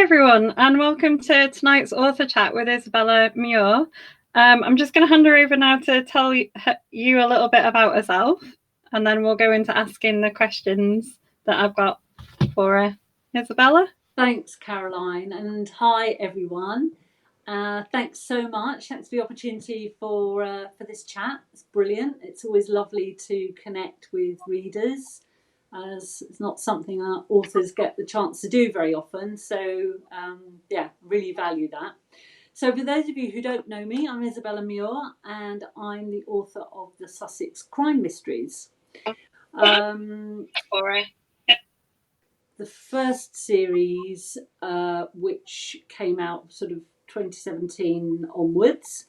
everyone, and welcome to tonight's author chat with Isabella Muir. I'm just going to hand her over now to tell you a little bit about herself, and then we'll go into asking the questions that I've got for her. Isabella? Thanks, Caroline, and hi, everyone. Thanks so much. Thanks for the opportunity for this chat. It's brilliant. It's always lovely to connect with readers, as it's not something our authors get the chance to do very often. So, really value that. So for those of you who don't know me, I'm Isabella Muir, and I'm the author of the Sussex crime mysteries. The first series, which came out sort of 2017 onwards,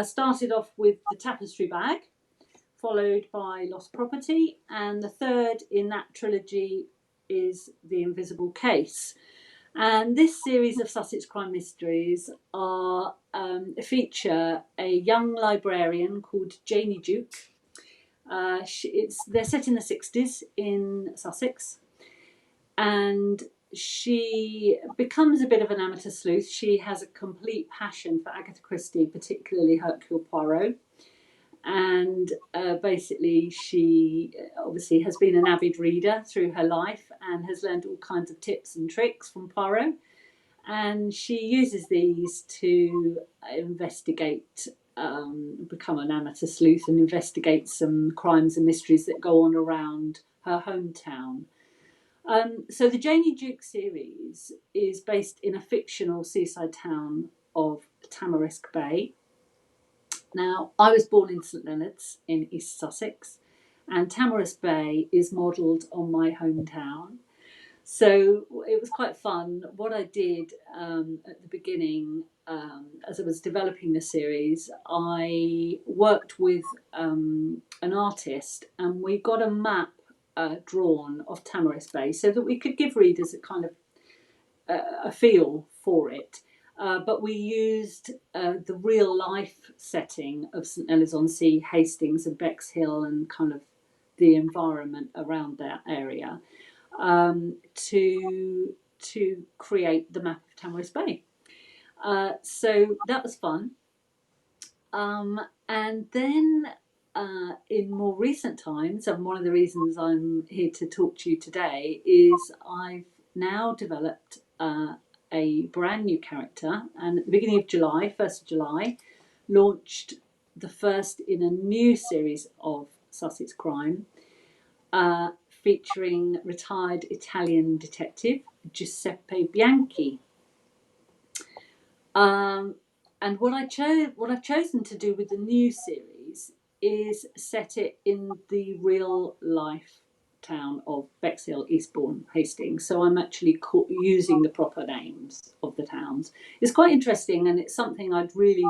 started off with The Tapestry Bag, followed by Lost Property, and the third in that trilogy is The Invisible Case. And this series of Sussex crime mysteries feature a young librarian called Janey Duke. They're set in the 60s in Sussex, and she becomes a bit of an amateur sleuth. She has a complete passion for Agatha Christie, particularly Hercule Poirot. And basically, she obviously has been an avid reader through her life and has learned all kinds of tips and tricks from Poirot. And she uses these to investigate, become an amateur sleuth and investigate some crimes and mysteries that go on around her hometown. So the Janey Duke series is based in a fictional seaside town of Tamarisk Bay. Now, I was born in St Leonards in East Sussex, and Tamarisk Bay is modelled on my hometown. So it was quite fun. What I did at the beginning, as I was developing the series, I worked with an artist, and we got a map drawn of Tamarisk Bay so that we could give readers a kind of a feel for it. But we used the real life setting of St Leonards-on-Sea, Hastings and Bexhill, and kind of the environment around that area to create the map of Tamarisk Bay. So that was fun. And then in more recent times, and one of the reasons I'm here to talk to you today is I've now developed a brand new character, and at the beginning of July, 1st of July, launched the first in a new series of Sussex crime, featuring retired Italian detective Giuseppe Bianchi. And what I've chosen to do with the new series is set it in the real life town of Bexhill, Eastbourne, Hastings. So I'm actually using the proper names of the towns. It's quite interesting, and it's something I'd really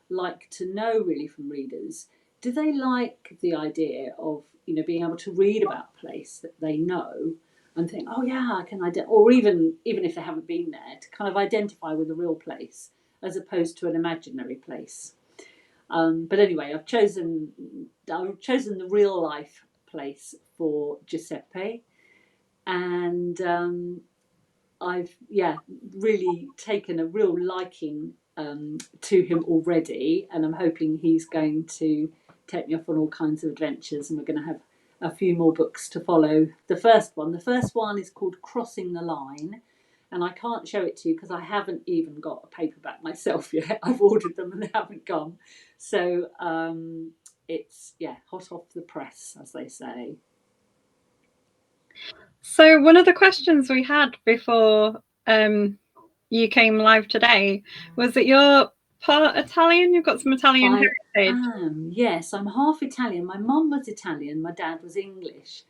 like to know really from readers. Do they like the idea of being able to read about a place that they know and think, oh yeah, I can or even if they haven't been there, to kind of identify with a real place as opposed to an imaginary place. But anyway, I've chosen the real life place for Giuseppe, and I've really taken a real liking to him already, and I'm hoping he's going to take me off on all kinds of adventures, and we're going to have a few more books to follow. The first one is called Crossing the Line, and I can't show it to you because I haven't even got a paperback myself yet. I've ordered them and they haven't come. So it's hot off the press, as they say. So one of the questions we had before you came live today was that you're part Italian. You've got some Italian heritage. Yes, I'm half Italian. My mum was Italian, my dad was English.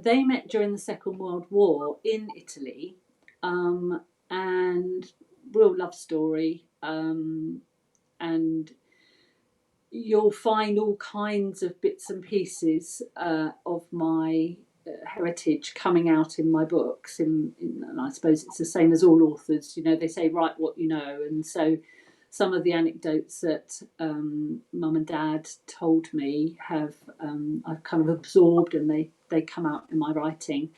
They met during the Second World War in Italy, and real love story. And you'll find all kinds of bits and pieces of my heritage coming out in my books. And I suppose it's the same as all authors. They say write what you know, and so some of the anecdotes that mum and dad told me I've kind of absorbed, and they come out in my writing.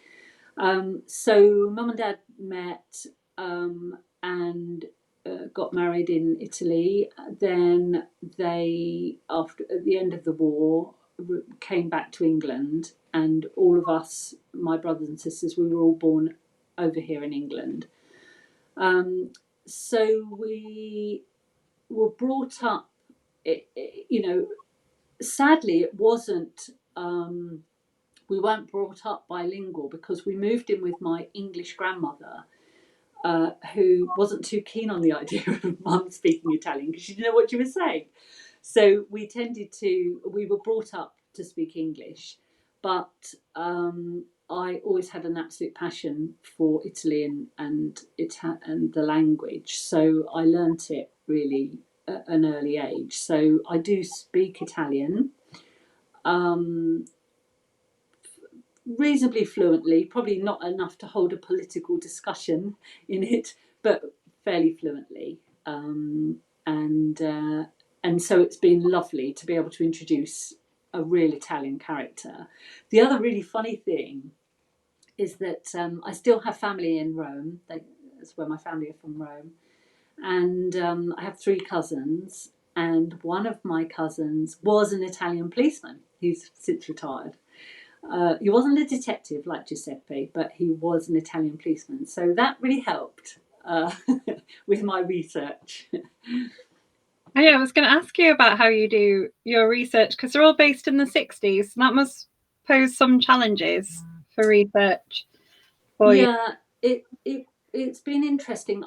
So mum and dad met and got married in Italy. Then they, after at the end of the war, came back to England, and all of us, my brothers and sisters, we were all born over here in England. So we were brought up, sadly, it wasn't. We weren't brought up bilingual because we moved in with my English grandmother, who wasn't too keen on the idea of mum speaking Italian because she didn't know what she was saying. So we were brought up to speak English, but I always had an absolute passion for Italy and the language. So I learnt it really at an early age. So I do speak Italian. Reasonably fluently, probably not enough to hold a political discussion in it, but fairly fluently. And so it's been lovely to be able to introduce a real Italian character. The other really funny thing is that I still have family in Rome. That's where my family are from, Rome. And I have 3 cousins, and one of my cousins was an Italian policeman. He's since retired. He wasn't a detective like Giuseppe, but he was an Italian policeman. So that really helped with my research. Oh, yeah, I was going to ask you about how you do your research, because they're all based in the 60s. That must pose some challenges for research for you. It's been interesting.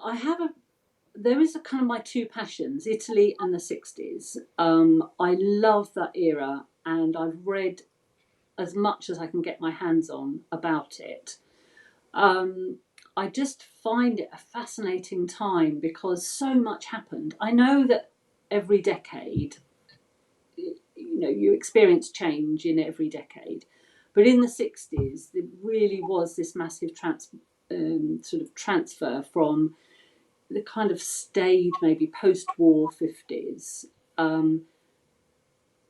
There is a kind of my 2 passions, Italy and the 60s. I love that era, and I've read as much as I can get my hands on about it. I just find it a fascinating time because so much happened. I know that every decade, you experience change in every decade, but in the 60s, there really was this massive sort of transfer from the kind of staid, maybe post-war 50s, and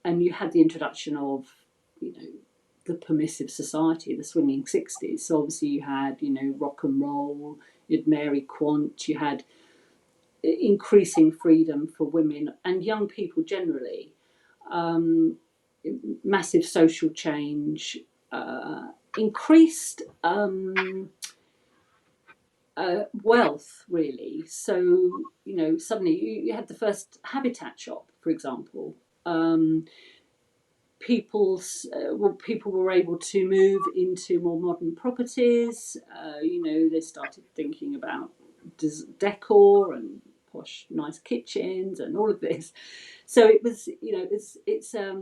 you had the introduction of, the permissive society, the swinging 60s. So obviously you had, rock and roll, you had Mary Quant, you had increasing freedom for women and young people generally, massive social change, increased wealth, really. So, suddenly you had the first habitat shop, for example. People were able to move into more modern properties. They started thinking about decor and posh, nice kitchens and all of this. So it was, it's a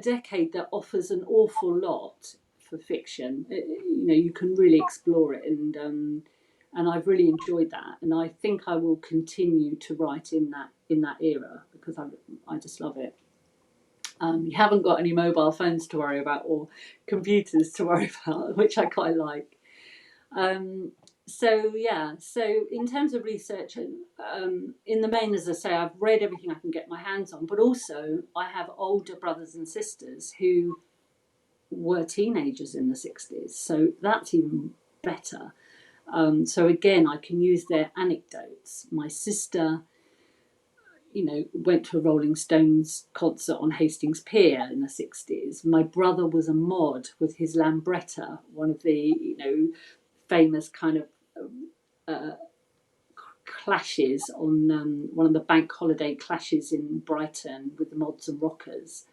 decade that offers an awful lot for fiction. You can really explore it, and I've really enjoyed that. And I think I will continue to write in that era because I just love it. You haven't got any mobile phones to worry about or computers to worry about, which I quite like. So in terms of research, in the main, as I say, I've read everything I can get my hands on, but also I have older brothers and sisters who were teenagers in the 60s, so that's even better. So again, I can use their anecdotes. My sister, went to a Rolling Stones concert on Hastings Pier in the 60s. My brother was a mod with his Lambretta, one of the, famous kind of clashes on one of the bank holiday clashes in Brighton with the Mods and Rockers.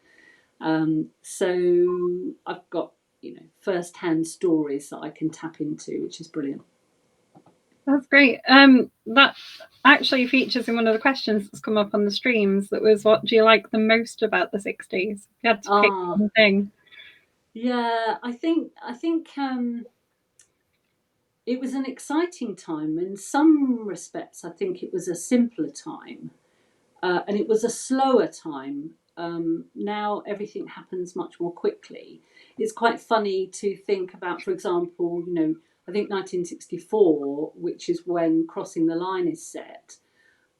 So I've got, first-hand stories that I can tap into, which is brilliant. That's great. That actually features in one of the questions that's come up on the streams. That was, what do you like the most about the 60s? If you had to pick one thing. Yeah, I think it was an exciting time. In some respects, I think it was a simpler time, and it was a slower time. Now everything happens much more quickly. It's quite funny to think about, for example, I think 1964, which is when Crossing the Line is set,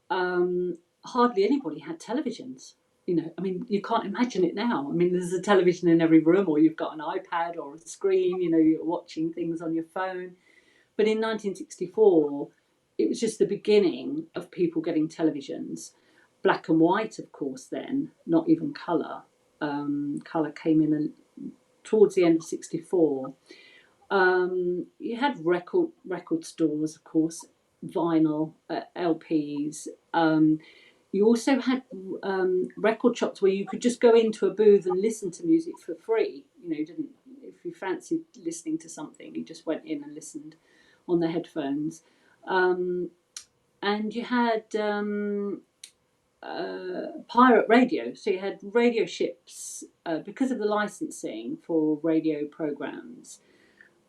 hardly anybody had televisions. You can't imagine it now. There's a television in every room, or you've got an iPad or a screen, you're watching things on your phone. But in 1964, it was just the beginning of people getting televisions. Black and white, of course, then, not even colour. Colour came in towards the end of 64. You had record stores, of course, vinyl, LPs. You also had record shops where you could just go into a booth and listen to music for free. You know, you didn't, if you fancied listening to something, you just went in and listened on the headphones. And you had pirate radio. So you had radio ships because of the licensing for radio programs.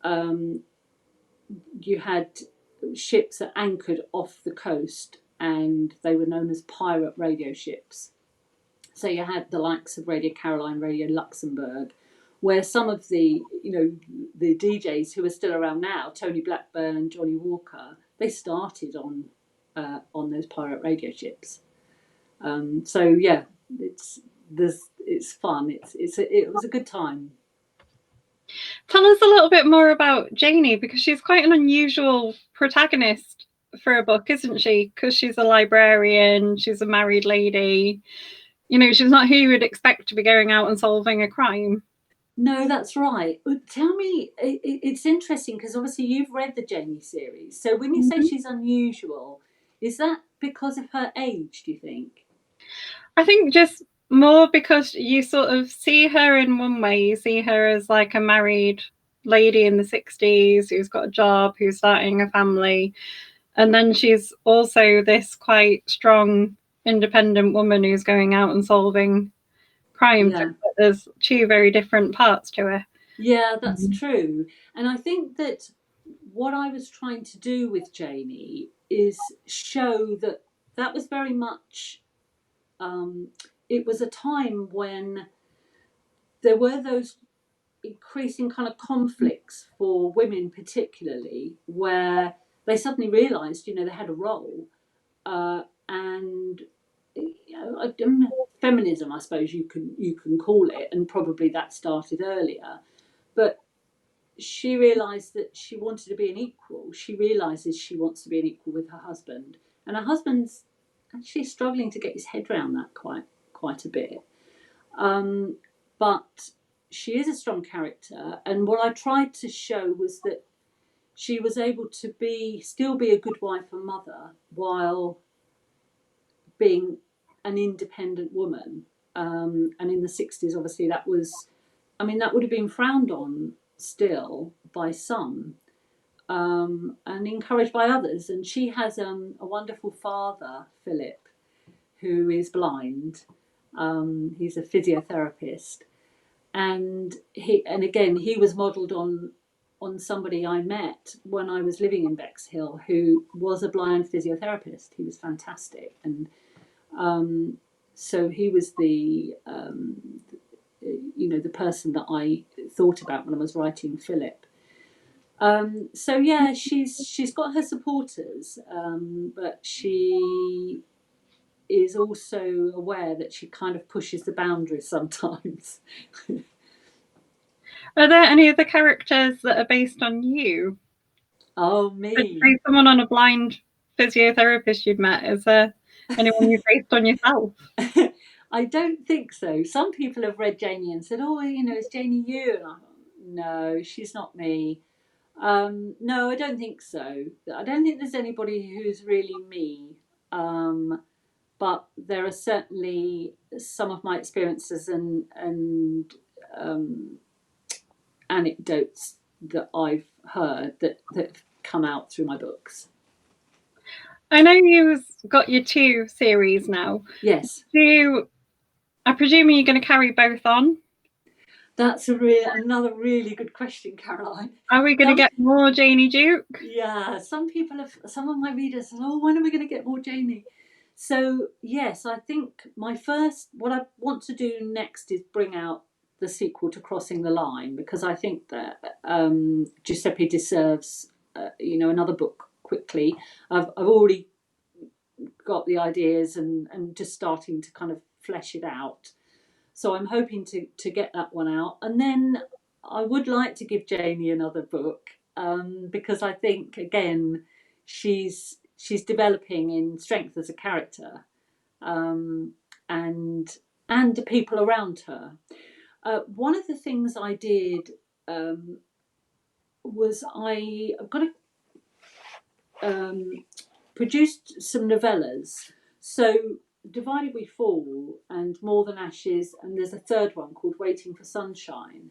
You had ships that anchored off the coast, and they were known as pirate radio ships. So you had the likes of Radio Caroline, Radio Luxembourg, where some of the, you know, the DJs who are still around now, Tony Blackburn, Johnny Walker, they started on those pirate radio ships. So yeah, it's fun. It was a good time. Tell us a little bit more about Janey, because she's quite an unusual protagonist for a book, isn't she? Because she's a librarian, she's a married lady. You know, she's not who you would expect to be going out and solving a crime. No, that's right. Tell me, it's interesting because obviously you've read the Janey series. So when you say she's unusual, is that because of her age, do you think? I think just more because you sort of see her in one way. You see her as like a married lady in the 60s who's got a job, who's starting a family. And then she's also this quite strong, independent woman who's going out and solving crime. Yeah. There's two very different parts to her. Yeah, that's true. And I think that what I was trying to do with Janey is show that that was very much, it was a time when there were those increasing kind of conflicts for women, particularly, where they suddenly realised, you know, they had a role, and you know, feminism, I suppose you can call it, and probably that started earlier, but she realised that she wanted to be an equal. She realises she wants to be an equal with her husband, and her husband's actually struggling to get his head around that quite a bit. But she is a strong character, and what I tried to show was that she was able to still be a good wife and mother while being an independent woman. And in the 60s, obviously, that would have been frowned on still by some, and encouraged by others. And she has a wonderful father, Philip, who is blind. He's a physiotherapist, and he was modelled on somebody I met when I was living in Bexhill, who was a blind physiotherapist. He was fantastic, and so he was the the person that I thought about when I was writing Philip. So yeah, she's got her supporters, but she is also aware that she kind of pushes the boundaries sometimes. Are there any of the characters that are based on you? Oh, me. Say someone on a blind physiotherapist you'd met. Is there anyone you've based on yourself? I don't think so. Some people have read Janey and said, "Oh, you know, it's Janey you," and I thought, no, she's not me. No, I don't think so. I don't think there's anybody who's really me. But there are certainly some of my experiences and anecdotes that I've heard that come out through my books. I know you've got your 2 series now. Yes. I presume you're going to carry both on? That's another really good question, Caroline. Are we going to get more Janey Duke? Yeah, some of my readers said, "Oh, when are we going to get more Janey?" So yes, I think what I want to do next is bring out the sequel to Crossing the Line, because I think that Giuseppe deserves another book quickly. I've already got the ideas and just starting to kind of flesh it out. So I'm hoping to get that one out, and then I would like to give Janey another book. because I think, again, she's developing in strength as a character, and the people around her. One of the things I did was I've got produced some novellas. So Divided We Fall and More Than Ashes, and there's a third one called Waiting for Sunshine.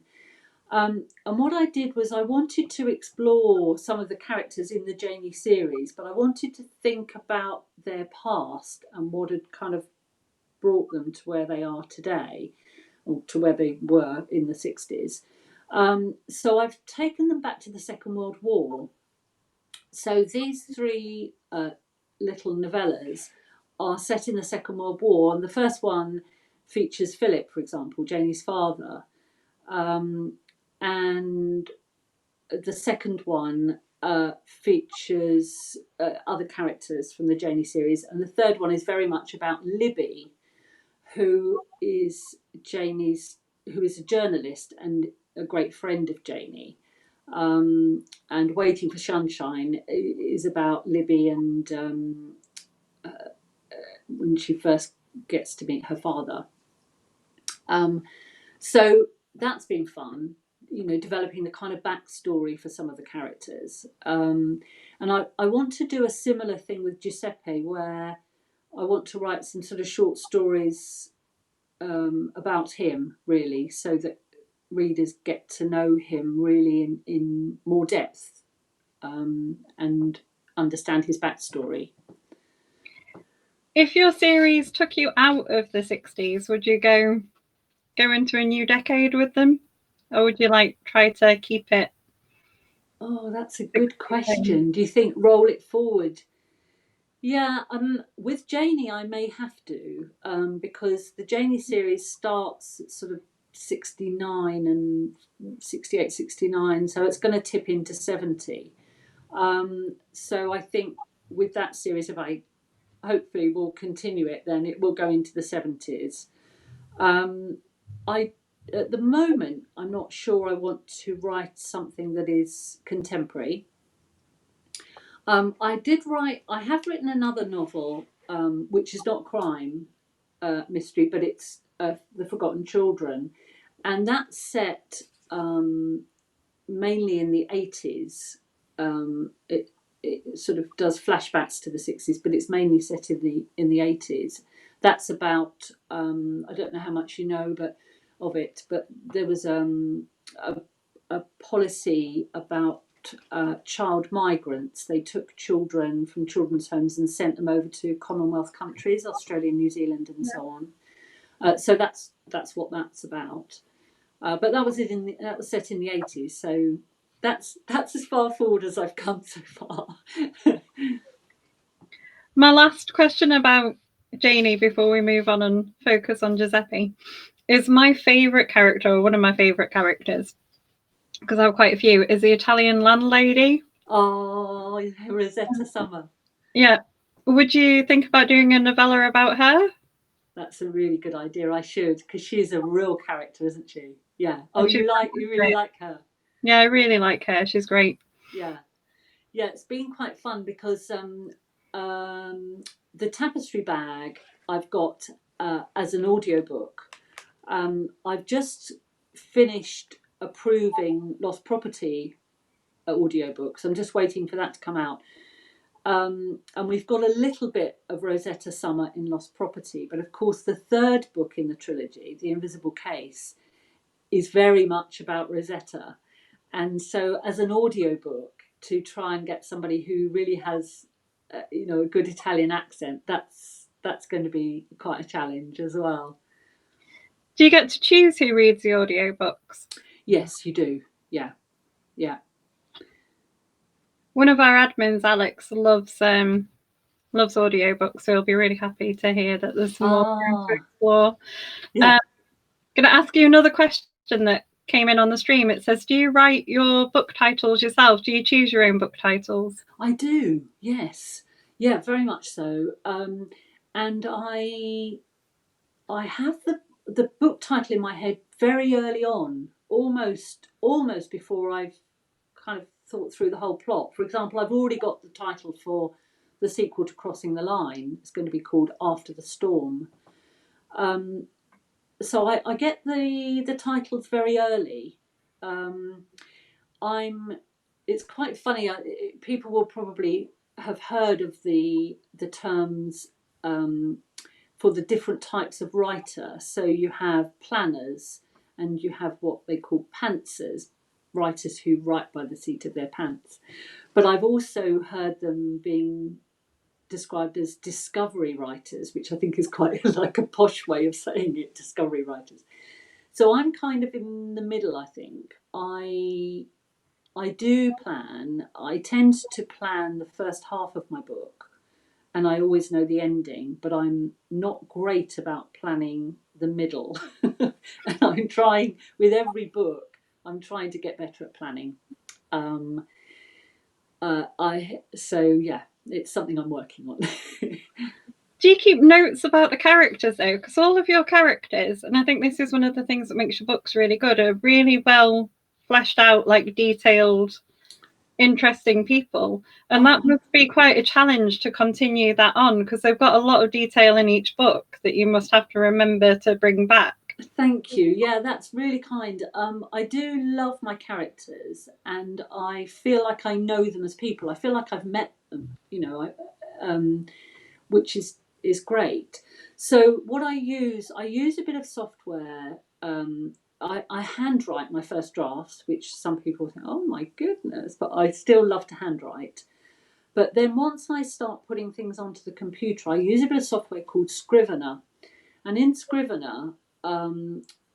And what I did was I wanted to explore some of the characters in the Janey series, but I wanted to think about their past and what had kind of brought them to where they are today, or to where they were in the 60s. So I've taken them back to the Second World War. So these three little novellas are set in the Second World War, and the first one features Philip, for example, Janey's father, and the second one features other characters from the Janey series, and the third one is very much about Libby, who is a journalist and a great friend of Janey. And Waiting for Sunshine is about Libby and when she first gets to meet her father. So that's been fun, developing the kind of backstory for some of the characters. And I want to do a similar thing with Giuseppe, where I want to write some sort of short stories about him, really, so that readers get to know him really in more depth, and understand his backstory. If your series took you out of the 60s, would you go into a new decade with them, or would you try to keep it? Oh, that's a good question. Do you think roll it forward? Yeah, with Janey I may have to, because the Janey series starts at sort of 69 and 68, 69, so it's going to tip into 70. So I think with that series, if I hopefully will continue it, then it will go into the 70s. At the moment, I'm not sure I want to write something that is contemporary. I have written another novel, which is not crime mystery, but it's The Forgotten Children, and that's set mainly in the 80s. It sort of does flashbacks to the 60s, but it's mainly set in the 80s. That's about I don't know how much you know, but there was a policy about child migrants. They took children from children's homes and sent them over to Commonwealth countries, Australia, New Zealand, and so on. So that's what that's about. But that was set in the 80s. So that's as far forward as I've come so far. My last question about Janey before we move on and focus on Giuseppe is my favourite character, or one of my favourite characters, because I have quite a few, is the Italian landlady. Oh, Rosetta Summer. Yeah. Would you think about doing a novella about her? That's a really good idea. I should, because she's a real character, isn't she? Yeah. Oh, you really like her. Yeah, I really like her. She's great. Yeah. It's been quite fun because the tapestry bag I've got as an audiobook. I've just finished approving Lost Property audiobooks. I'm just waiting for that to come out. And we've got a little bit of Rosetta Summer in Lost Property, but of course the third book in the trilogy, The Invisible Case, is very much about Rosetta. And so as an audiobook, to try and get somebody who really has a good Italian accent, that's going to be quite a challenge as well. Do you get to choose who reads the audiobooks? Yes, you do. Yeah. One of our admins, Alex, loves audiobooks, so he'll be really happy to hear that there's some more to explore. Yeah. I'm going to ask you another question that came in on the stream. It says, do you write your book titles yourself? Do you choose your own book titles? I do, yes. Yeah, very much so. And I have the book title in my head very early on, almost before I've kind of thought through the whole plot. For example, I've already got the title for the sequel to Crossing the Line. It's going to be called After the Storm. So I get the titles very early. It's quite funny. People will probably have heard of the terms for the different types of writer. So you have planners, and you have what they call pantsers, writers who write by the seat of their pants. But I've also heard them being described as discovery writers, which I think is quite like a posh way of saying it, discovery writers. So I'm kind of in the middle, I think. I do plan. I tend to plan the first half of my book, and I always know the ending, but I'm not great about planning the middle. And I'm trying, with every book, I'm trying to get better at planning. So yeah, it's something I'm working on. Do you keep notes about the characters though? Because all of your characters, and I think this is one of the things that makes your books really good, are really well fleshed out, like detailed, interesting people. And that must be quite a challenge to continue that on, because they've got a lot of detail in each book that you must have to remember to bring back. Thank you. Yeah, that's really kind. I do love my characters, and I feel like I know them as people. I feel like I've met them, which is great. So what I use a bit of software. I handwrite my first drafts, which some people think, oh my goodness, but I still love to handwrite. But then once I start putting things onto the computer, I use a bit of software called Scrivener. And in Scrivener,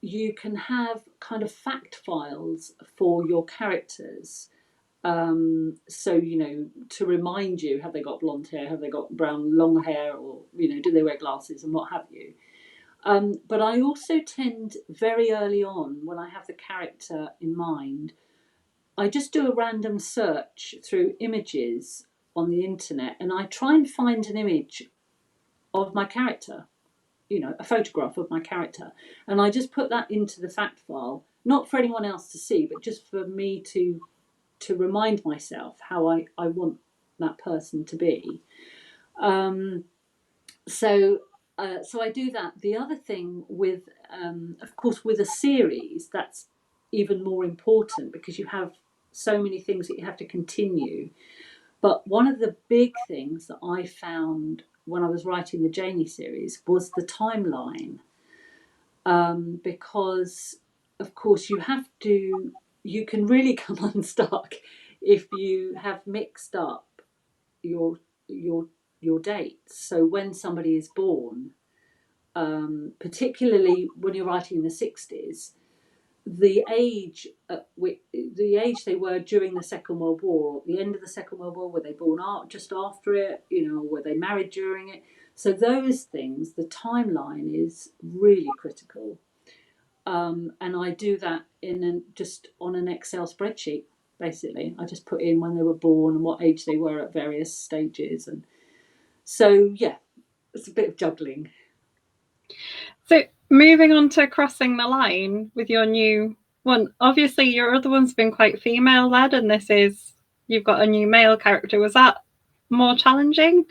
you can have kind of fact files for your characters. So, to remind you, have they got blonde hair? Have they got brown long hair? Or, do they wear glasses and what have you? But I also tend very early on, when I have the character in mind, I just do a random search through images on the internet, and I try and find an image of my character, a photograph of my character, and I just put that into the fact file, not for anyone else to see, but just for me to remind myself how I want that person to be. So I do that. The other thing with, of course, with a series, that's even more important because you have so many things that you have to continue. But one of the big things that I found when I was writing the Janey series was the timeline. Because, of course, you can really come unstuck if you have mixed up your dates. So when somebody is born, particularly when you're writing in the 60s, the age they were during the Second World War, the end of the Second World War, were they born just after it, were they married during it? So those things, the timeline is really critical. And I do that just on an Excel spreadsheet, basically. I just put in when they were born and what age they were at various stages. And so, yeah, it's a bit of juggling. So moving on to Crossing the Line with your new one, obviously your other one's been quite female led, and you've got a new male character. Was that more challenging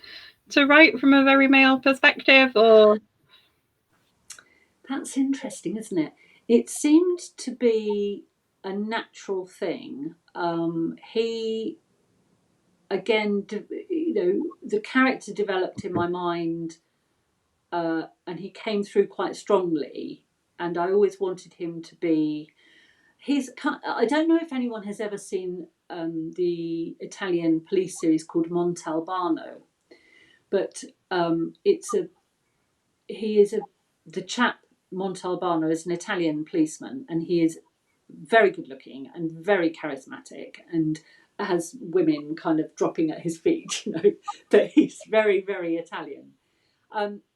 to write from a very male perspective, or? That's interesting, isn't it? It seemed to be a natural thing. He, again, the character developed in my mind, and he came through quite strongly. And I always wanted him to be. I don't know if anyone has ever seen the Italian police series called Montalbano, but the chap Montalbano is an Italian policeman, and he is very good looking and very charismatic, and has women kind of dropping at his feet, but he's very, very Italian.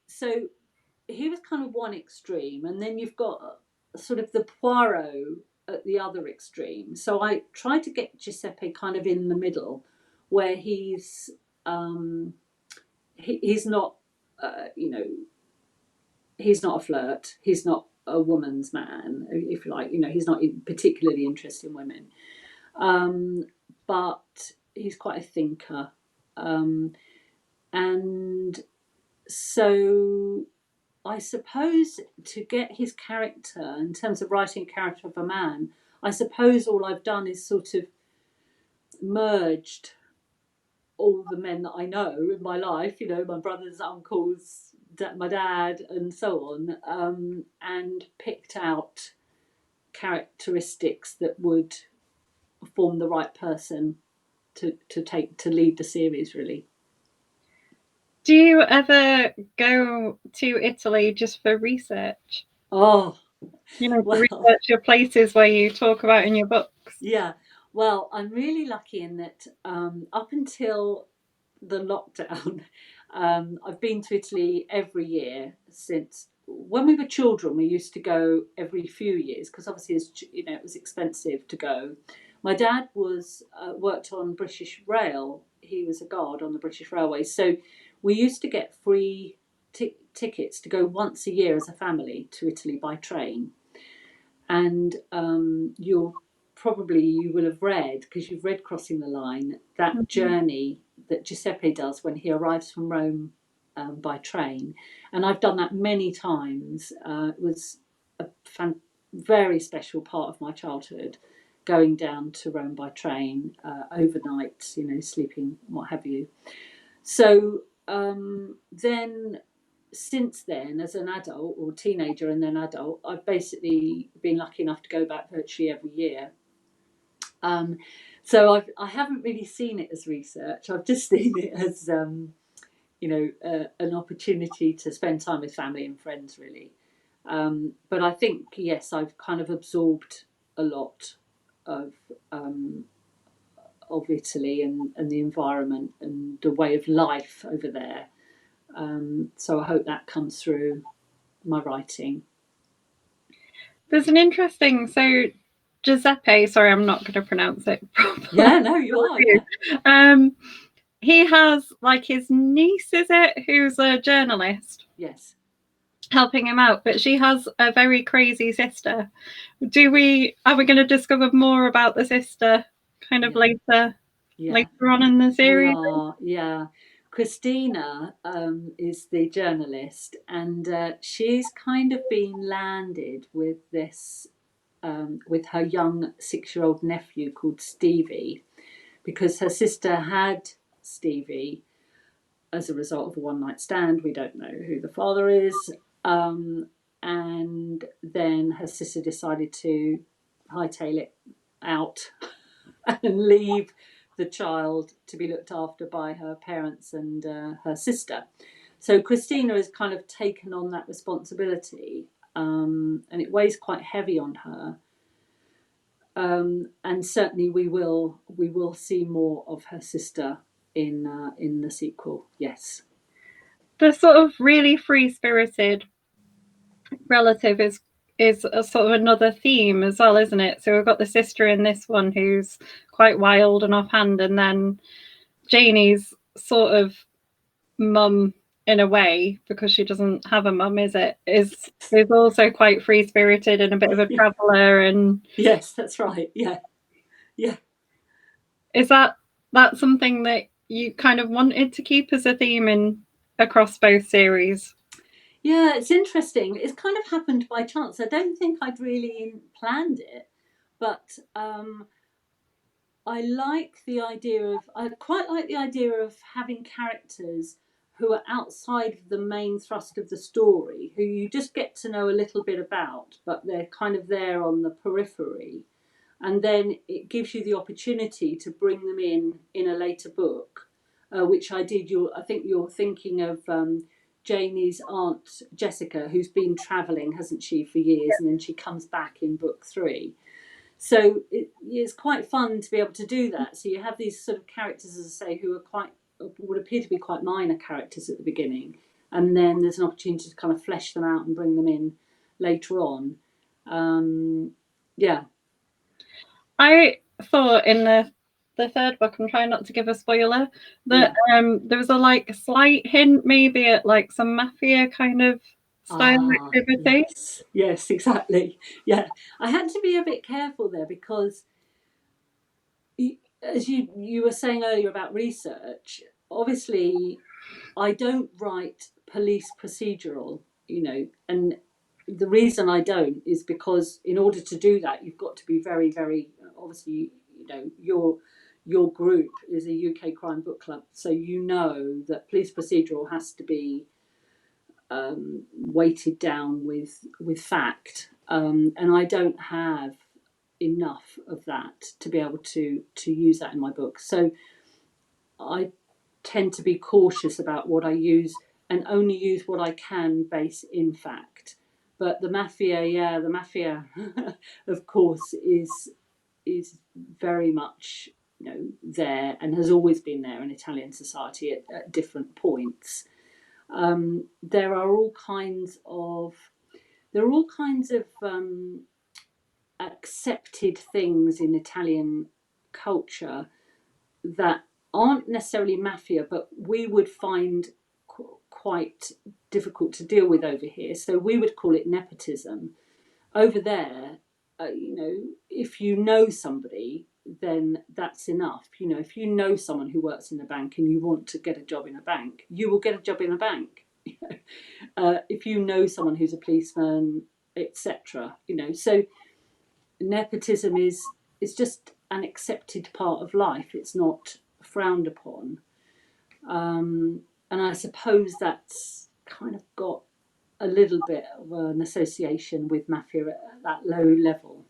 So he was kind of one extreme, and then you've got sort of the Poirot at the other extreme. So I tried to get Giuseppe kind of in the middle, where he's not, he's not a flirt. He's not a woman's man, if you like. He's not particularly interested in women. but he's quite a thinker. And so I suppose to get his character, in terms of writing a character of a man, I suppose all I've done is sort of merged all the men that I know in my life, my brothers, uncles, my dad, and so on, and picked out characteristics that would form the right person to lead the series, really. Do you ever go to Italy just for research? Oh, to research your places where you talk about in your books? Yeah. Well, I'm really lucky in that up until the lockdown, I've been to Italy every year since when we were children. We used to go every few years because obviously, it was expensive to go. My dad worked on British Rail. He was a guard on the British Railways, so we used to get free tickets to go once a year as a family to Italy by train. And you will have read, because you've read Crossing the Line, that journey that Giuseppe does when he arrives from Rome by train. And I've done that many times. It was a very special part of my childhood, going down to Rome by train overnight, sleeping, what have you. So then since then, as an adult or teenager and then adult, I've basically been lucky enough to go back virtually every year. So I haven't really seen it as research. I've just seen it as an opportunity to spend time with family and friends, really. But I think, yes, I've kind of absorbed a lot of Italy and the environment and the way of life over there. So I hope that comes through my writing. There's an interesting, so Giuseppe, sorry, I'm not going to pronounce it properly. Yeah, no, you are. Yeah. He has his niece, is it, who's a journalist? Yes. Helping him out, but she has a very crazy sister. Are we going to discover more about the sister kind of later on in the series? We are, yeah. Christina is the journalist, and she's kind of been landed with this, with her young 6-year-old nephew called Stevie, because her sister had Stevie as a result of a one-night stand. We don't know who the father is. And then her sister decided to hightail it out and leave the child to be looked after by her parents and her sister. So Christina has kind of taken on that responsibility, and it weighs quite heavy on her. And certainly we will see more of her sister in the sequel. Yes. The sort of really free-spirited relative is a sort of another theme as well, isn't it? So we've got the sister in this one who's quite wild and offhand, and then Janey's sort of mum, in a way, because she doesn't have a mum, is also quite free-spirited and a bit of a traveller. And yes, that's right. Yeah. Is that something that you kind of wanted to keep as a theme across both series? Yeah, it's interesting. It's kind of happened by chance. I don't think I'd really planned it, but I quite like the idea of having characters who are outside the main thrust of the story, who you just get to know a little bit about, but they're kind of there on the periphery. And then it gives you the opportunity to bring them in a later book, which I did. I think you're thinking of Janey's aunt Jessica, who's been travelling, hasn't she, for years, and then she comes back in book 3. So it's quite fun to be able to do that. So you have these sort of characters, as I say, who would appear to be quite minor characters at the beginning, and then there's an opportunity to kind of flesh them out and bring them in later on. Yeah. I thought in the third book, I'm trying not to give a spoiler, that there was a slight hint maybe at some mafia kind of style activity. Yes, exactly. Yeah, I had to be a bit careful there because as you were saying earlier about research, obviously I don't write police procedural, and the reason I don't is because in order to do that, you've got to be very, very obviously, your group is a UK crime book club, so that police procedural has to be weighted down with fact, and I don't have enough of that to be able to use that in my book. So I tend to be cautious about what I use and only use what I can base in fact. But the mafia, of course, is very much there and has always been there in Italian society at different points. There are all kinds of accepted things in Italian culture that aren't necessarily mafia, but we would find quite difficult to deal with over here. So we would call it nepotism. Over there, if you know somebody, then that's enough. If you know someone who works in a bank and you want to get a job in a bank, you will get a job in a bank. If you know someone who's a policeman, etc. So nepotism is just an accepted part of life. It's not frowned upon, and I suppose that's kind of got a little bit of an association with mafia at that low level.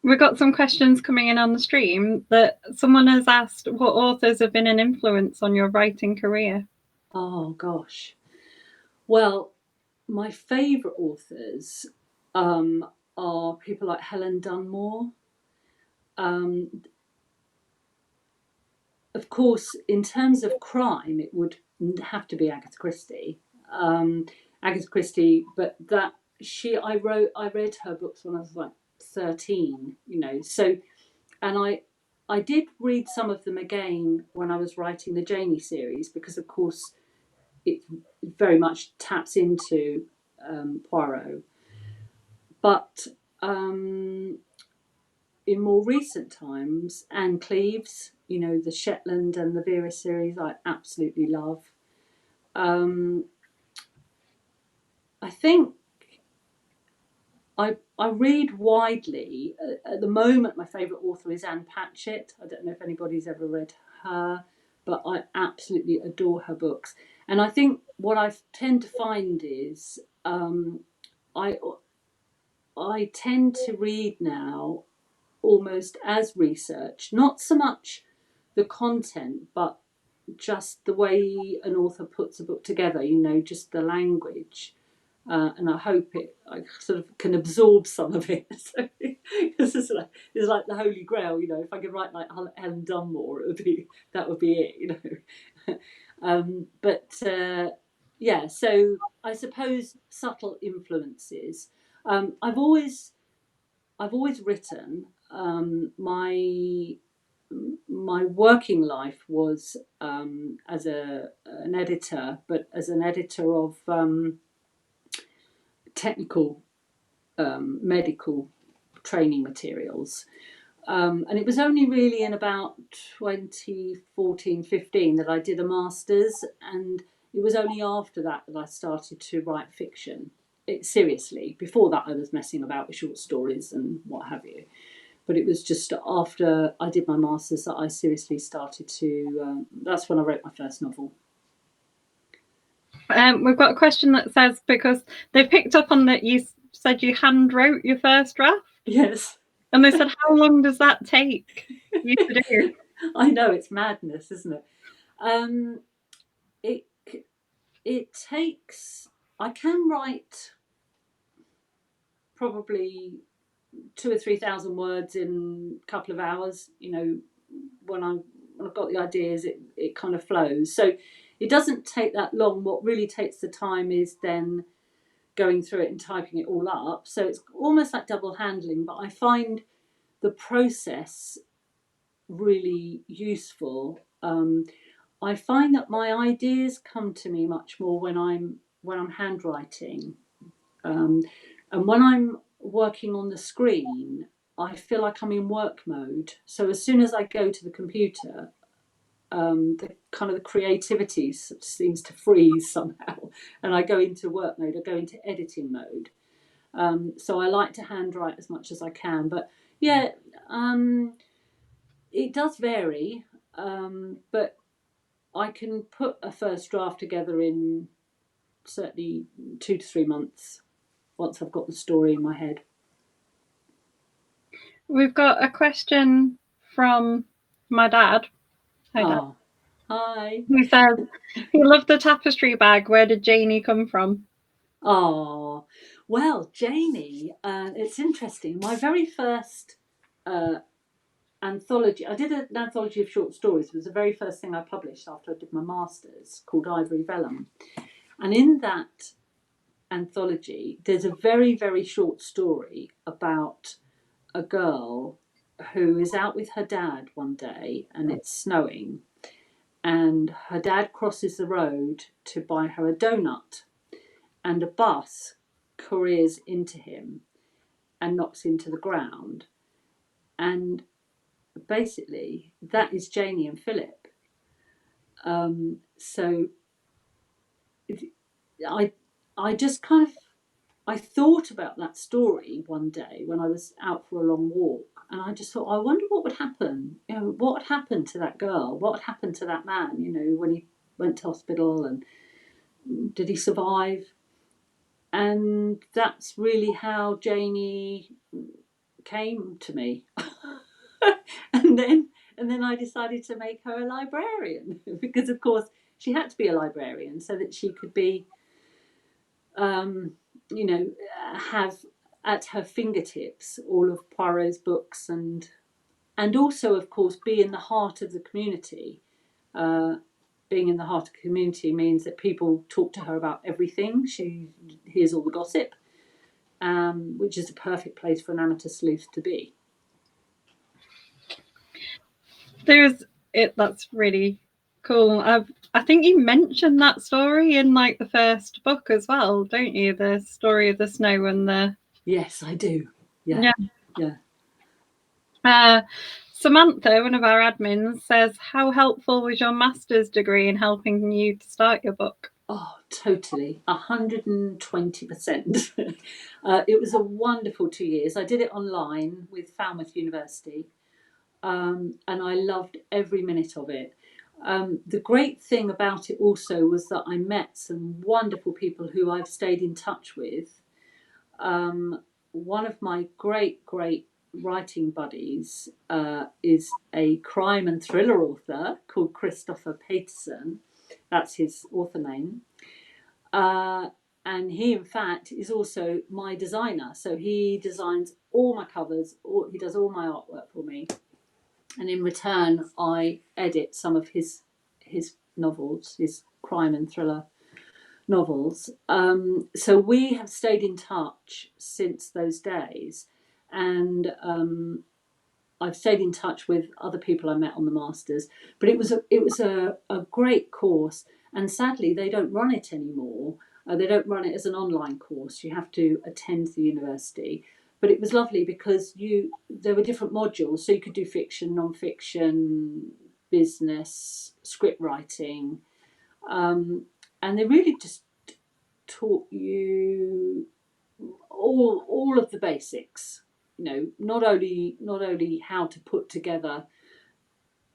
We've got some questions coming in on the stream that someone has asked what authors have been an influence on your writing career. Oh gosh, well, my favourite authors are people like Helen Dunmore. Of course, in terms of crime, it would have to be Agatha Christie. But I read her books when I was like 13, So, and I did read some of them again when I was writing the Janey series, because of course it very much taps into Poirot. But in more recent times, Anne Cleeves, the Shetland and the Vera series, I absolutely love. I think I read widely. At the moment, my favourite author is Anne Patchett. I don't know if anybody's ever read her, but I absolutely adore her books. And I think what I tend to find is I tend to read now almost as research, not so much the content, but just the way an author puts a book together, just the language. And I hope I sort of can absorb some of it. So, it's like the Holy Grail, if I could write like Helen Dunmore, that would be it, yeah, so I suppose subtle influences. I've always written. My working life was as an editor, but as an editor of technical medical training materials. And it was only really in about 2014-15 that I did a master's, and it was only after that I started to write fiction. Seriously, before that I was messing about with short stories and what have you. But it was just after I did my master's that I seriously started to, that's when I wrote my first novel. We've got a question that says, because they picked up on that you said you hand wrote your first draft. Yes. And they said, how long does that take you to do? I know, it's madness, isn't it? It takes, I can write probably 2,000 or 3,000 words in a couple of hours. When I've got the ideas, it kind of flows. So it doesn't take that long. What really takes the time is then going through it and typing it all up. So it's almost like double handling, but I find the process really useful. I find that my ideas come to me much more when I'm handwriting, and when I'm working on the screen, I feel like I'm in work mode. So as soon as I go to the computer, the kind of the creativity seems to freeze somehow, and I go into work mode. I go into editing mode. So I like to handwrite as much as I can, but yeah, it does vary. But I can put a first draft together in certainly 2 to 3 months once I've got the story in my head. We've got a question from my dad. Hi, Dad. Oh, hi. He says he loved the tapestry bag. Where did Janey come from? Oh, well, Janey, it's interesting. My very first anthology, I did an anthology of short stories. It was the very first thing I published after I did my master's, called Ivory Vellum. And in that anthology, there's a very, very short story about a girl who is out with her dad one day and it's snowing, and her dad crosses the road to buy her a donut, and a bus careers into him and knocks him to the ground. And basically, that is Janey and Philip. So I just kind of I thought about that story one day when I was out for a long walk, and I just thought, I wonder what would happen. You know, what happened to that girl? What happened to that man? You know, when he went to hospital, and did he survive? And that's really how Janey came to me. and then I decided to make her a librarian because, of course, she had to be a librarian so that she could be, have at her fingertips all of Poirot's books, and also, of course, be in the heart of the community. Being in the heart of the community means that people talk to her about everything. She hears all the gossip, which is a perfect place for an amateur sleuth to be. That's really cool. I think you mentioned that story in like the first book as well, don't you? The story of the snow and the... Yes, I do. Yeah. Samantha, one of our admins, says, how helpful was your master's degree in helping you to start your book? Oh, totally. 120%. It was a wonderful 2 years. I did it online with Falmouth University, and I loved every minute of it. The great thing about it also was that I met some wonderful people who I've stayed in touch with. One of my great writing buddies is a crime and thriller author called Christopher Peterson. That's his author name. And he, in fact, is also my designer. So he designs all my covers, he does all my artwork for me. And in return, I edit some of his novels, his crime and thriller novels. So we have stayed in touch since those days. And I've stayed in touch with other people I met on the masters, but it was a great course, and sadly they don't run it anymore. They don't run it as an online course. You have to attend the university. But it was lovely because there were different modules, so you could do fiction, non-fiction, business, script writing, and they really just taught you all of the basics. You know, not only how to put together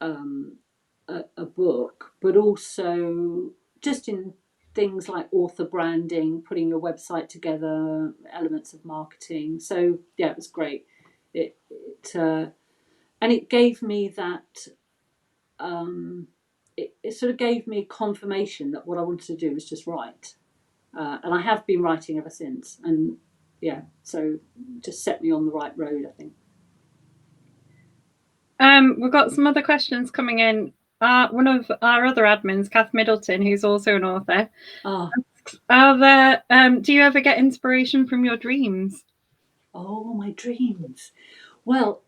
a book, but also just in things like author branding, putting your website together, elements of marketing. So yeah, it was great. And it gave me that. It sort of gave me confirmation that what I wanted to do was just write, and I have been writing ever since. And yeah, so just set me on the right road, I think. We've got some other questions coming in. One of our other admins, Kath Middleton, who's also an author, asks, do you ever get inspiration from your dreams? Oh, my dreams. Well,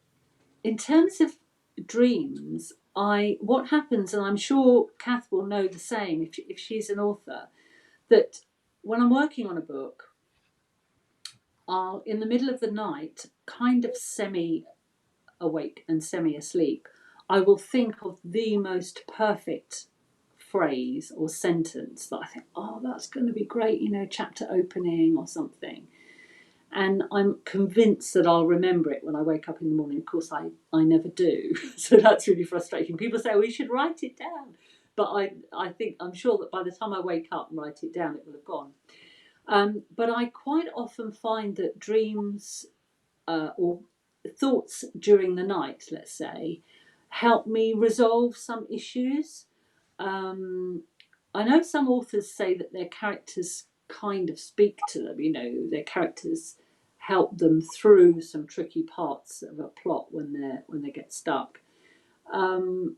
in terms of dreams, what happens, and I'm sure Kath will know the same if she's an author, that when I'm working on a book, in the middle of the night, kind of semi-awake and semi-asleep, I will think of the most perfect phrase or sentence that I think, oh, that's going to be great, chapter opening or something. And I'm convinced that I'll remember it when I wake up in the morning. Of course, I never do. So that's really frustrating. People say, well, you should write it down. But I'm sure that by the time I wake up and write it down, it will have gone. But I quite often find that dreams or thoughts during the night, let's say, help me resolve some issues. I know some authors say that their characters kind of speak to them, their characters help them through some tricky parts of a plot when they get stuck. And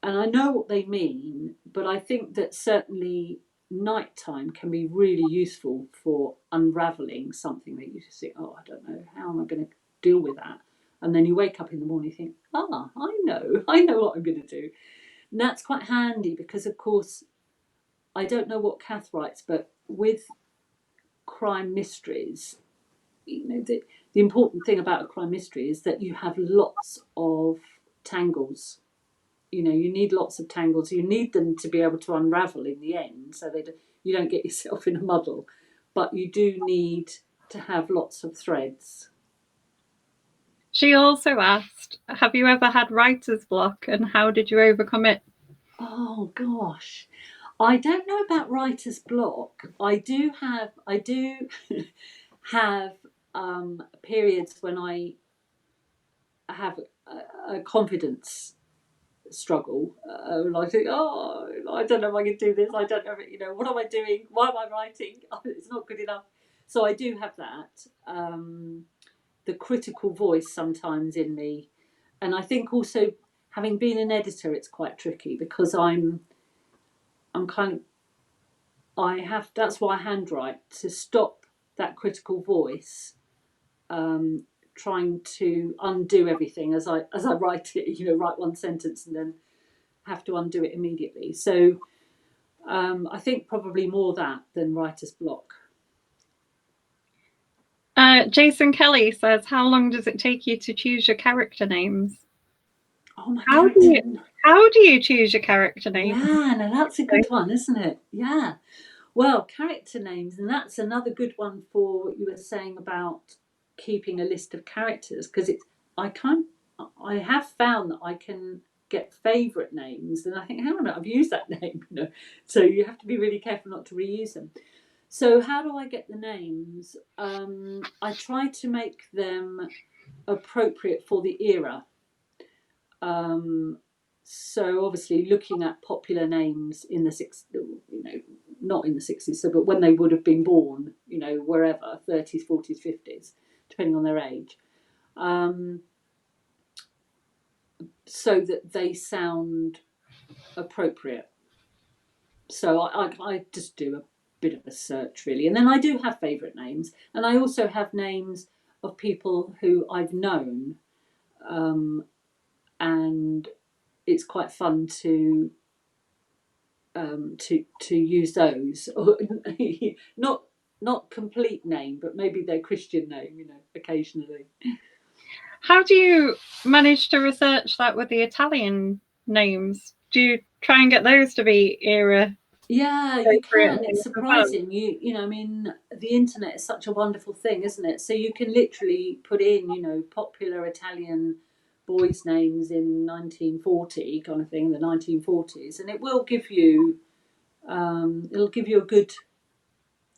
I know what they mean, but I think that certainly nighttime can be really useful for unraveling something that you just think, oh, I don't know, how am I going to deal with that? And then you wake up in the morning and think, I know what I'm going to do. And that's quite handy because, of course, I don't know what Kath writes, but with crime mysteries, the important thing about a crime mystery is that you have lots of tangles. You need lots of tangles. You need them to be able to unravel in the end so that you don't get yourself in a muddle. But you do need to have lots of threads. She also asked, have you ever had writer's block and how did you overcome it? Oh, gosh. I don't know about writer's block. I do have periods when I have a confidence struggle. I think, I don't know if I can do this. I don't know, what am I doing? Why am I writing? It's not good enough. So I do have that. The critical voice sometimes in me. And I think also, having been an editor, it's quite tricky because I'm kind of, that's why I handwrite, to stop that critical voice trying to undo everything as I write it, write one sentence and then have to undo it immediately. So I think probably more that than writer's block. Jason Kelly says, how long does it take you to choose your character names? Oh, my How do you choose your character names? Yeah, no, that's a good one, isn't it? Yeah. Well, character names, and that's another good one for what you were saying about keeping a list of characters, because I have found that I can get favourite names, and I think, hang on a minute, I've used that name, So you have to be really careful not to reuse them. So how do I get the names? I try to make them appropriate for the era. So obviously looking at popular names in the 60s, not in the 60s, but when they would have been born, wherever, 30s, 40s, 50s, depending on their age, so that they sound appropriate. So I just do a bit of a search, really. And then I do have favourite names, and I also have names of people who I've known, and it's quite fun to use those. Not complete name, but maybe their Christian name, occasionally. How do you manage to research that with the Italian names? Do you try and get those to be era? Yeah, you can. It's surprising. The internet is such a wonderful thing, isn't it? So you can literally put in, popular Italian boys' names in 1940 kind of thing, the 1940s, and it will give you,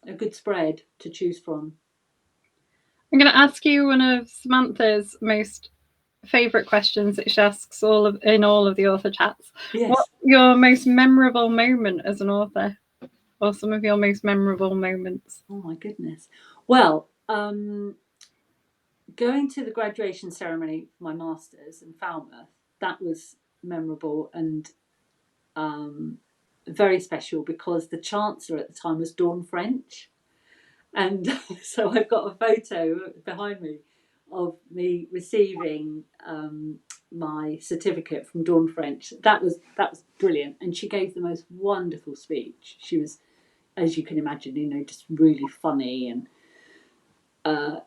a good spread to choose from. I'm going to ask you one of Samantha's most favourite questions that she asks in all of the author chats. Yes. What's your most memorable moment as an author, or some of your most memorable moments? Oh my goodness. Well, going to the graduation ceremony for my masters in Falmouth, that was memorable and very special because the chancellor at the time was Dawn French. And so I've got a photo behind me of me receiving my certificate from Dawn French. That was brilliant, and she gave the most wonderful speech. She was, as you can imagine, just really funny and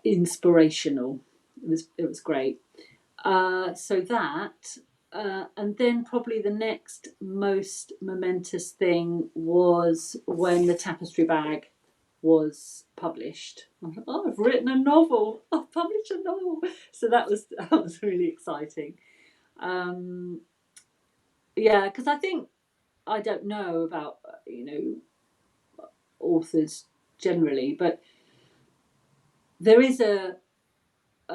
inspirational. it was great. So that, and then probably the next most momentous thing was when the Tapestry Bag was published. I thought, oh, I've written a novel. I've published a novel. So that was really exciting. Yeah, because I think I don't know about authors generally, but there is a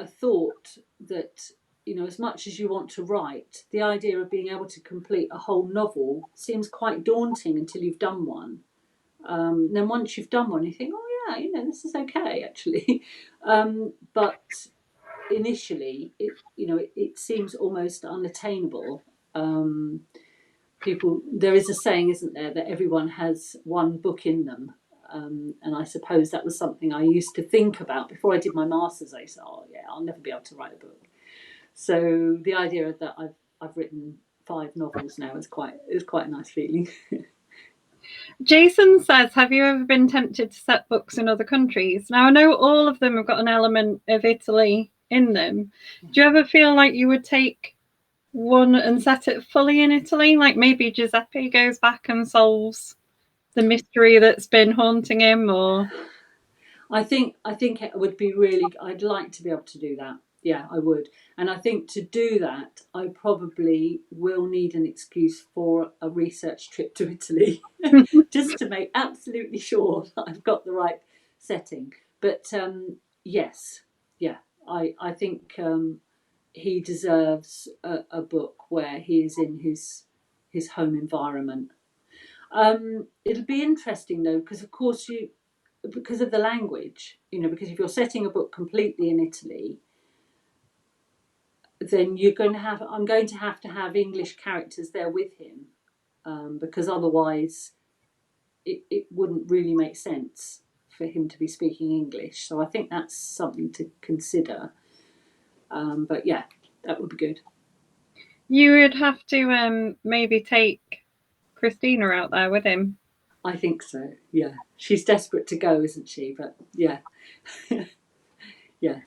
thought that as much as you want to write, the idea of being able to complete a whole novel seems quite daunting until you've done one. Then once you've done one, you think, oh yeah, this is okay actually. But initially, it seems almost unattainable. There is a saying, isn't there, that everyone has one book in them. And I suppose that was something I used to think about before I did my masters. I said, "Oh yeah, I'll never be able to write a book." So the idea that I've written 5 novels now is quite a nice feeling. Jason says, have you ever been tempted to set books in other countries? Now, I know all of them have got an element of Italy in them. Do you ever feel like you would take one and set it fully in Italy? Like maybe Giuseppe goes back and solves the mystery that's been haunting him, or... I think it would be really. I'd like to be able to do that. Yeah, I would. And I think to do that, I probably will need an excuse for a research trip to Italy, just to make absolutely sure that I've got the right setting. But yes, yeah, I think he deserves a book where he is in his home environment. It'll be interesting though, because of course because of the language, because if you're setting a book completely in Italy, then I'm going to have English characters there with him, because otherwise it wouldn't really make sense for him to be speaking English. So I think that's something to consider. But yeah, that would be good. You would have to maybe take Christina out there with him. I think so, yeah. She's desperate to go, isn't she? But yeah. Yeah.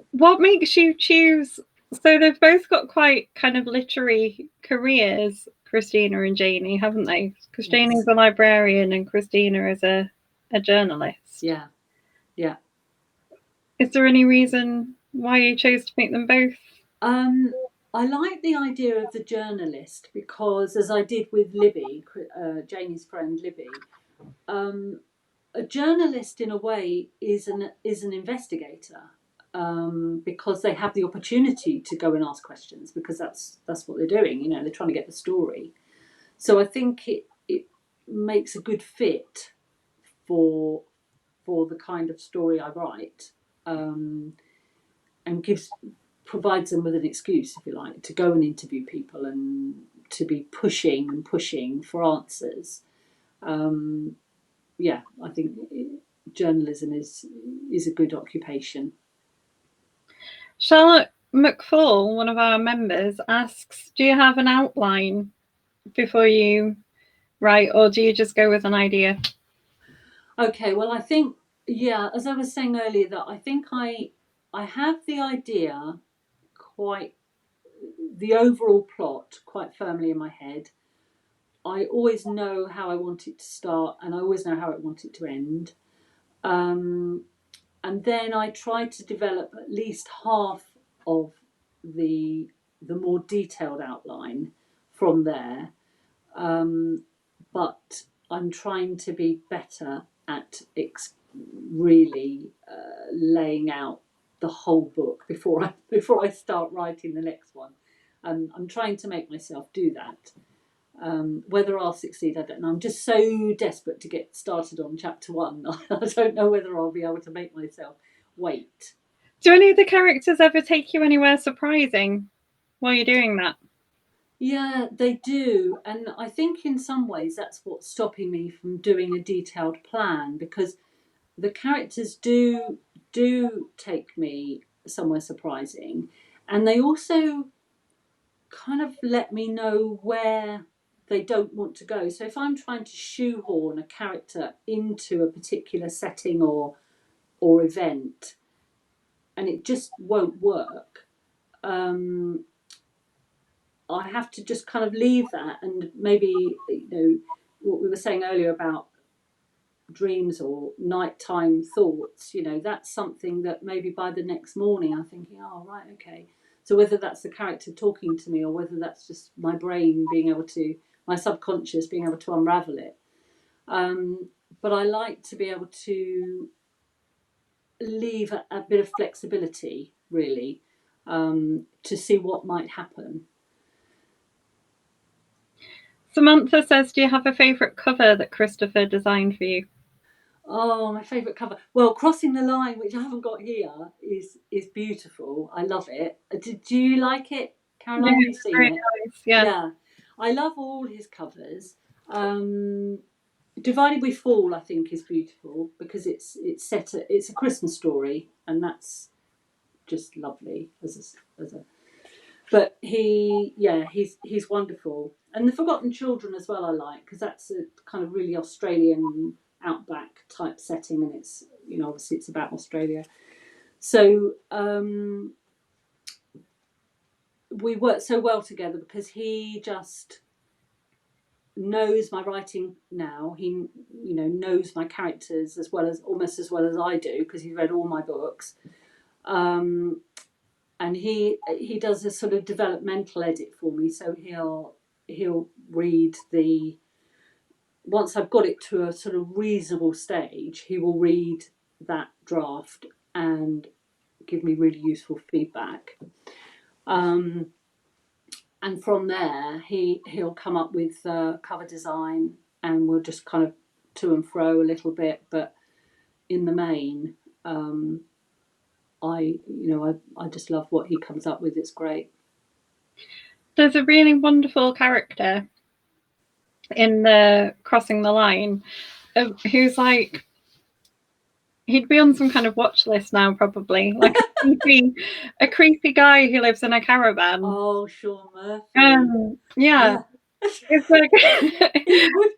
What makes you choose? So they've both got quite kind of literary careers, Christina and Janey, haven't they? Because Yes. Janey's a librarian and Christina is a journalist. Yeah. Yeah. Is there any reason why you chose to make them both? I like the idea of the journalist because, as I did with Libby, Janey's friend Libby, a journalist in a way is an investigator, because they have the opportunity to go and ask questions, because that's what they're doing. They're trying to get the story. So I think it makes a good fit for the kind of story I write, and provides them with an excuse, if you like, to go and interview people and to be pushing for answers. Yeah, I think journalism is a good occupation. Charlotte McFall, one of our members, asks, do you have an outline before you write, or do you just go with an idea? Okay, well, I think, yeah, as I was saying earlier, that I think I have the idea, the overall plot quite firmly in my head. I always know how I want it to start, and I always know how I want it to end. And then I try to develop at least half of the more detailed outline from there. But I'm trying to be better at really laying out the whole book before I start writing the next one. I'm trying to make myself do that. Whether I'll succeed, I don't know. I'm just so desperate to get started on chapter 1. I don't know whether I'll be able to make myself wait. Do any of the characters ever take you anywhere surprising while you're doing that? Yeah, they do. And I think in some ways that's what's stopping me from doing a detailed plan, because the characters do take me somewhere surprising, and they also kind of let me know where they don't want to go. So if I'm trying to shoehorn a character into a particular setting or event, and it just won't work, I have to just kind of leave that, and maybe, what we were saying earlier about dreams or nighttime thoughts, that's something that maybe by the next morning I'm thinking, oh, right, okay. So whether that's the character talking to me or whether that's just my brain being able to, my subconscious being able to unravel it. But I like to be able to leave a bit of flexibility, really, to see what might happen. Samantha says, do you have a favourite cover that Christopher designed for you? Oh, my favourite cover. Well, Crossing the Line, which I haven't got here, is beautiful. I love it. Do you like it, Caroline? Yeah, Have you seen it? nice. Yeah. I love all his covers. Divided We Fall, I think, is beautiful because it's a Christmas story, and that's just lovely as a. But he's wonderful, and The Forgotten Children as well. I like because that's a kind of really Australian outback type setting, and it's obviously it's about Australia. So we work so well together because he just knows my writing now. He knows my characters almost as well as I do because he's read all my books. And he does a sort of developmental edit for me, so he'll read once I've got it to a sort of reasonable stage, he will read that draft and give me really useful feedback. And from there, he'll come up with cover design, and we'll just kind of to and fro a little bit, but in the main, I just love what he comes up with. It's great. There's a really wonderful character in the Crossing the Line who's like, he'd be on some kind of watch list now, probably, like a creepy guy who lives in a caravan. Oh, Shawn Murphy. Yeah. It's like he would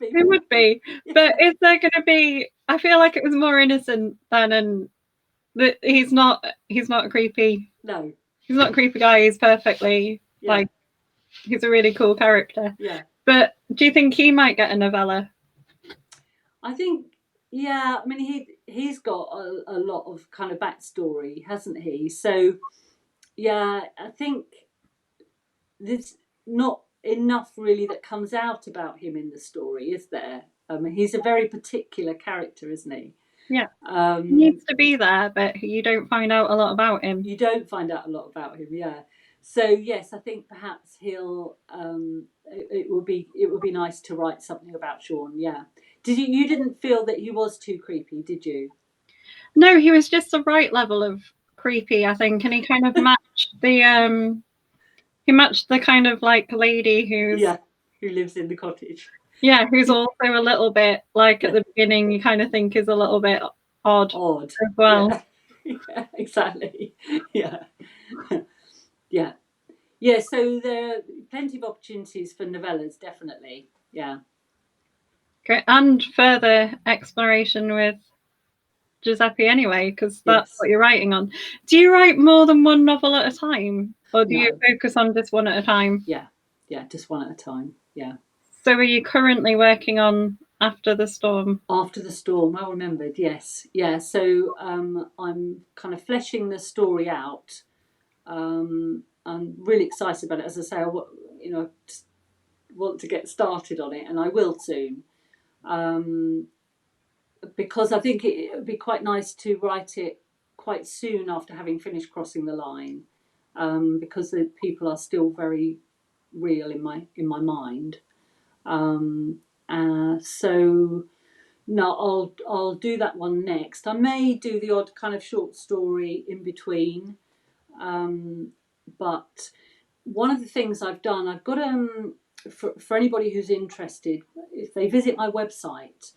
be. He would be. But is there going to be? I feel like it was more innocent than, and he's not a creepy. No, he's not a creepy guy. He's perfectly like, he's a really cool character. Yeah. But do you think he might get a novella? I think, yeah. I mean, he's got a lot of kind of backstory, hasn't he? So, yeah, I think there's not enough really that comes out about him in the story, is there? He's a very particular character, isn't he? Yeah. He needs to be there, but you don't find out a lot about him. You don't find out a lot about him, yeah. So yes, I think perhaps he'll. It would be nice to write something about Shawn. Yeah. You didn't feel that he was too creepy, did you? No, he was just the right level of creepy, I think, and he kind of matched the he matched the kind of like lady who lives in the cottage. Yeah, who's also a little bit like at the beginning you kind of think is a little bit odd as well. Yeah, exactly. Yeah. Yeah, so there are plenty of opportunities for novellas, definitely. Yeah. Great. And further exploration with Giuseppe anyway, because that's what you're writing on. Do you write more than one novel at a time? Or do you focus on just one at a time? Yeah, just one at a time. Yeah. So are you currently working on After the Storm? After the Storm, well remembered, yes. Yeah, so I'm kind of fleshing the story out. I'm really excited about it. As I say, I just want to get started on it, and I will soon. Because I think it would be quite nice to write it quite soon after having finished Crossing the Line, because the people are still very real in my mind. So no, I'll do that one next. I may do the odd kind of short story in between, but one of the things I've done, I've got for anybody who's interested, if they visit my website,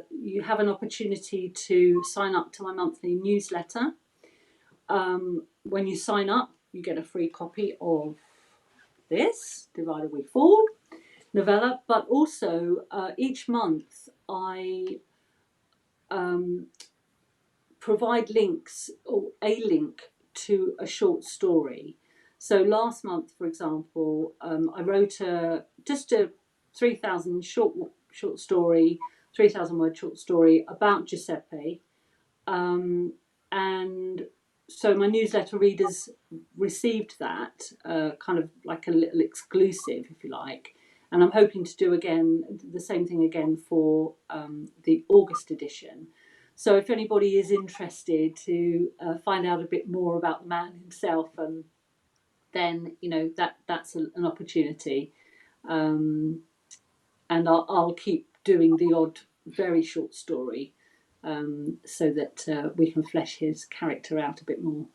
you have an opportunity to sign up to my monthly newsletter. When you sign up, you get a free copy of this, Divided We Fall novella, but also each month I provide links or a link to a short story. So last month, for example, I wrote just a 3,000 short story, 3,000 word short story about Giuseppe, and so my newsletter readers received that kind of like a little exclusive, if you like. And I'm hoping to do again the same thing again for the August edition. So if anybody is interested to find out a bit more about the man himself, then that's an opportunity. And I'll keep doing the odd very short story so that we can flesh his character out a bit more.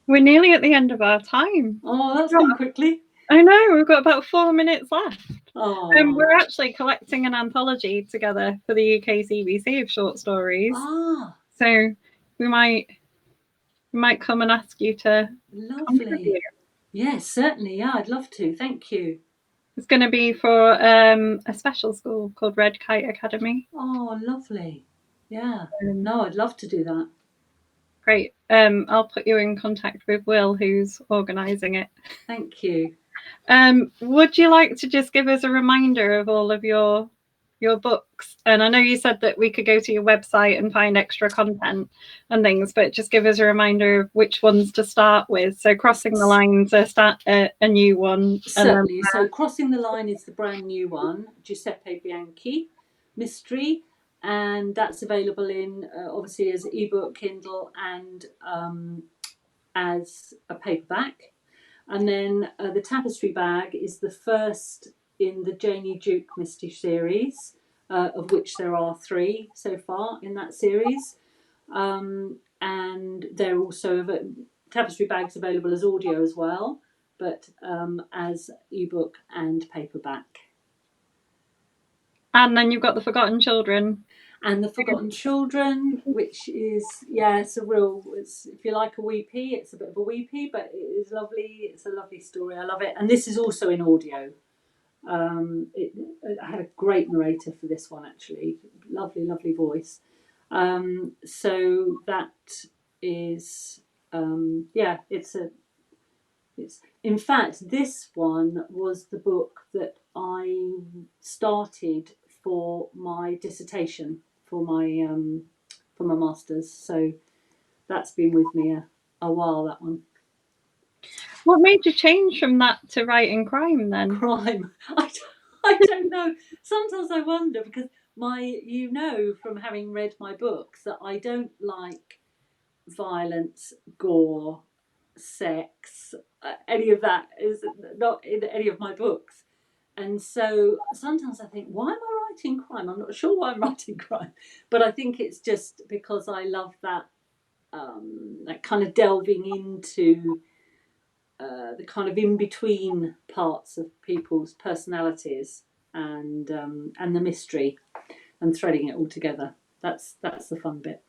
We're nearly at the end of our time. Oh, that's gone quickly. I know, we've got about 4 minutes left. Oh. We're actually collecting an anthology together for the UK CBC of short stories. So we might come and ask you to Lovely. Yes, certainly. Yeah, I'd love to. Thank you. It's going to be for a special school called Red Kite Academy. Oh, lovely. Yeah. No, I'd love to do that. Great. I'll put you in contact with Will, who's organising it. Thank you. Would you like to just give us a reminder of all of your books? And I know you said that we could go to your website and find extra content and things, but just give us a reminder of which ones to start with. So Crossing the Line to start a new one. Certainly. So Crossing the Line is the brand new one, Giuseppe Bianchi mystery, and that's available in obviously as ebook, Kindle, and as a paperback. And then the Tapestry Bag is the first in the Janey Duke mystery series, of which there are 3 so far in that series. And they're also Tapestry Bag's available as audio as well, but as ebook and paperback. And then you've got The Forgotten Children. And The Forgotten Children, which is, it's a real, if you like a weepy, it's a bit of a weepy, but it is lovely. It's a lovely story. I love it. And this is also in audio. I had a great narrator for this one, actually. Lovely, lovely voice. So that is, it's in fact, this one was the book that I started for my dissertation for my master's. So that's been with me a while, that one. What made you change from that to writing crime then? Crime. I don't know. Sometimes I wonder, because from having read my books, that I don't like violence, gore, sex, any of that is not in any of my books. And so sometimes I think, why am I writing crime? I'm not sure why I'm writing crime, but I think it's just because I love that kind of delving into the kind of in-between parts of people's personalities and the mystery and threading it all together. That's the fun bit.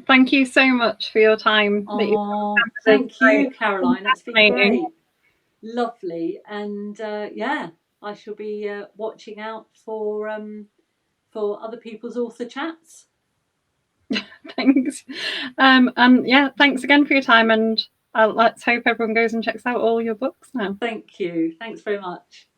Thank you so much for your time. Thank you, Caroline. It's been great. Lovely. And I shall be watching out for other people's author chats. Thanks. And thanks again for your time, and let's hope everyone goes and checks out all your books now. Thank you. Thanks very much.